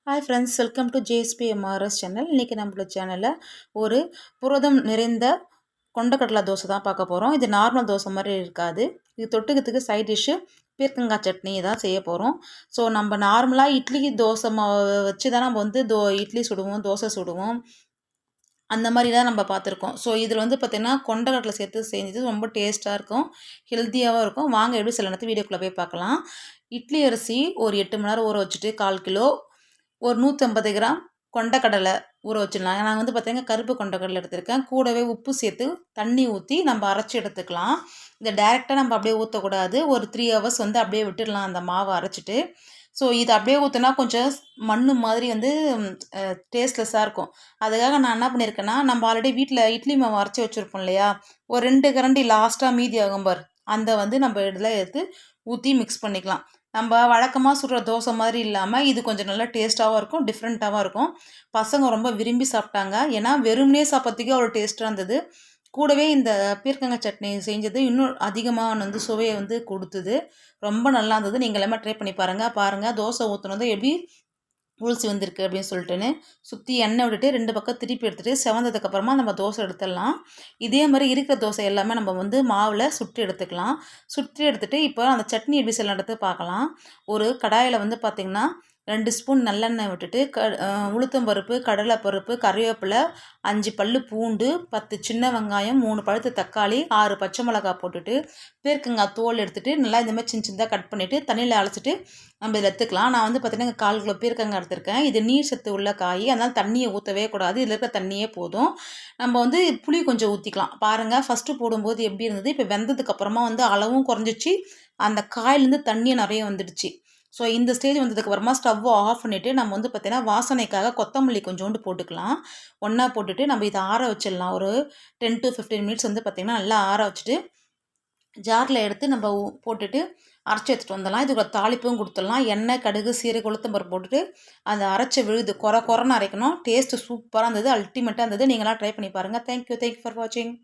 Hi friends, welcome to JSPMRS channel. இன்றைக்கி நம்மளோட சேனலில் ஒரு புரதம் நிறைந்த கொண்டக்கடலை தோசை தான் பார்க்க போகிறோம். இது நார்மல் தோசை மாதிரி இருக்காது. இது தொட்டுக்கிறதுக்கு சைட் டிஷ்ஷு பீர்க்கங்காய் சட்னி தான் செய்ய போகிறோம். ஸோ நம்ம நார்மலாக இட்லி தோசை மாவு வச்சு தான் நம்ம வந்து இட்லி சுடுவோம், தோசை சுடுவோம். அந்த மாதிரி தான் நம்ம பார்த்துருக்கோம். ஸோ இதில் வந்து பார்த்திங்கன்னா கொண்டக்கடலை சேர்த்து செஞ்சது ரொம்ப டேஸ்ட்டாக இருக்கும், ஹெல்த்தியாகவும் இருக்கும். வாங்க எப்படி சில நேரத்து வீடியோக்குள்ளே போய் பார்க்கலாம். இட்லி அரிசி ஒரு 8 மணி நேரம் ஊற வச்சுட்டு 1/4 கிலோ, ஒரு 150 கிராம் கொண்டக்கடலை ஊற வச்சிடலாம். நான் வந்து பார்த்திங்கன்னா கருப்பு கொண்டக்கடலை எடுத்திருக்கேன். கூடவே உப்பு சேர்த்து தண்ணி ஊற்றி நம்ம அரைச்சி எடுத்துக்கலாம். இந்த டேரெக்டாக நம்ம அப்படியே ஊற்றக்கூடாது. ஒரு 3 ஹவர்ஸ் வந்து அப்படியே விட்டுடலாம் அந்த மாவை அரைச்சிட்டு. ஸோ இது அப்படியே ஊற்றினா கொஞ்சம் மண் மாதிரி வந்து டேஸ்ட்லெஸ்ஸாக இருக்கும். அதுக்காக நான் என்ன பண்ணியிருக்கேன்னா, நம்ம ஆல்ரெடி வீட்டில் இட்லி மாவு அரைச்சி வச்சுருப்போம் இல்லையா, ஒரு 2 கரண்டி லாஸ்ட்டாக மீதி ஆகும் பார், அந்த வந்து நம்ம இதில் எடுத்து ஊற்றி மிக்ஸ் பண்ணிக்கலாம். நம்ம வழக்கமாக சுடுற தோசை மாதிரி இல்லாமல் இது கொஞ்சம் நல்லா டேஸ்ட்டாகவும் இருக்கும், டிஃப்ரெண்ட்டாகவும் இருக்கும். பசங்க ரொம்ப விரும்பி சாப்பிட்டாங்க. ஏன்னா வெறுமனே சாப்பிட்றதுக்கே அவ்வளோ டேஸ்ட்டாக இருந்தது. கூடவே இந்த பீர்க்கங்காய் சட்னி செஞ்சது இன்னும் அதிகமாக வந்து சுவையை வந்து கொடுத்தது. ரொம்ப நல்லா இருந்தது. நீங்கள் எல்லாமே ட்ரை பண்ணி பாருங்கள். தோசை ஊற்றுனது எப்படி உளுசி வந்திருக்கு அப்படின்னு சொல்லிட்டுன்னு சுற்றி எண்ணெய் விட்டுட்டு 2 பக்கம் திருப்பி எடுத்துகிட்டு செவந்ததுக்கப்புறமா நம்ம தோசை எடுத்துடலாம். இதே மாதிரி இருக்கிற தோசை எல்லாமே நம்ம வந்து மாவில் சுட்டு எடுத்துக்கலாம். சுட்டு எடுத்துகிட்டு இப்போ அந்த சட்னி எப்படி செய்யலான்றது பார்க்கலாம். ஒரு கடாயில் வந்து பார்த்திங்கன்னா 2 ஸ்பூன் நல்லெண்ணெய் விட்டுட்டு உளுத்தம்பருப்பு, கடலைப்பருப்பு, கறிவேப்பிலை, 5 பல்லு பூண்டு, 10 சின்ன வெங்காயம், 3 பழுத்த தக்காளி, 6 பச்சை மிளகா போட்டுட்டு பீர்க்கங்காய் தோல் எடுத்துகிட்டு நல்லா இந்த மாதிரி சின்னதாக கட் பண்ணிவிட்டு தண்ணியில் அலசிட்டு நம்ம இதில் எடுத்துக்கலாம். நான் வந்து பார்த்திங்கன்னா 1/4 கிலோ பீர்க்கங்காய் எடுத்திருக்கேன். இது நீர் சத்து உள்ள காய், அதனால் தண்ணியை ஊற்றவே கூடாது. இதில் இருக்க தண்ணியே போதும். நம்ம வந்து புளி கொஞ்சம் ஊற்றிக்கலாம். பாருங்கள், ஃபஸ்ட்டு போடும்போது எப்படி இருந்தது, இப்போ வெந்ததுக்கப்புறமா வந்து அளவும் குறைஞ்சிச்சு, அந்த காயிலேருந்து தண்ணியை நிறைய வந்துடுச்சு. ஸோ இந்த ஸ்டேஜ் வந்ததுக்கப்புறமா ஸ்டவ்வை ஆஃப் பண்ணிவிட்டு நம்ம வந்து பார்த்திங்கன்னா வாசனைக்காக கொத்தமல்லி கொஞ்சோண்டு போட்டுக்கலாம். ஒன்றா போட்டுட்டு நம்ம இதை ஆற வச்சிடலாம். ஒரு 10 to 15 மினிட்ஸ் வந்து பார்த்திங்கன்னா நல்லா ஆற வச்சுட்டு ஜாரில் எடுத்து நம்ம போட்டுட்டு அரைச்சி எடுத்துகிட்டு வந்துடலாம். இதுக்கு தாளிப்பும் கொடுத்துடலாம். எண்ணெய், கடுகு, சீரகம், உளுத்தம்பருப்பு போட்டுட்டு அந்த அரைச்ச விழுது குறைன்னு அரைக்கணும். டேஸ்ட்டு சூப்பராக இருந்தது, அல்டிமேட்டாக இருந்தது. நீங்களாம் ட்ரை பண்ணி பாருங்கள். தேங்க்யூ ஃபார் வாட்சிங்.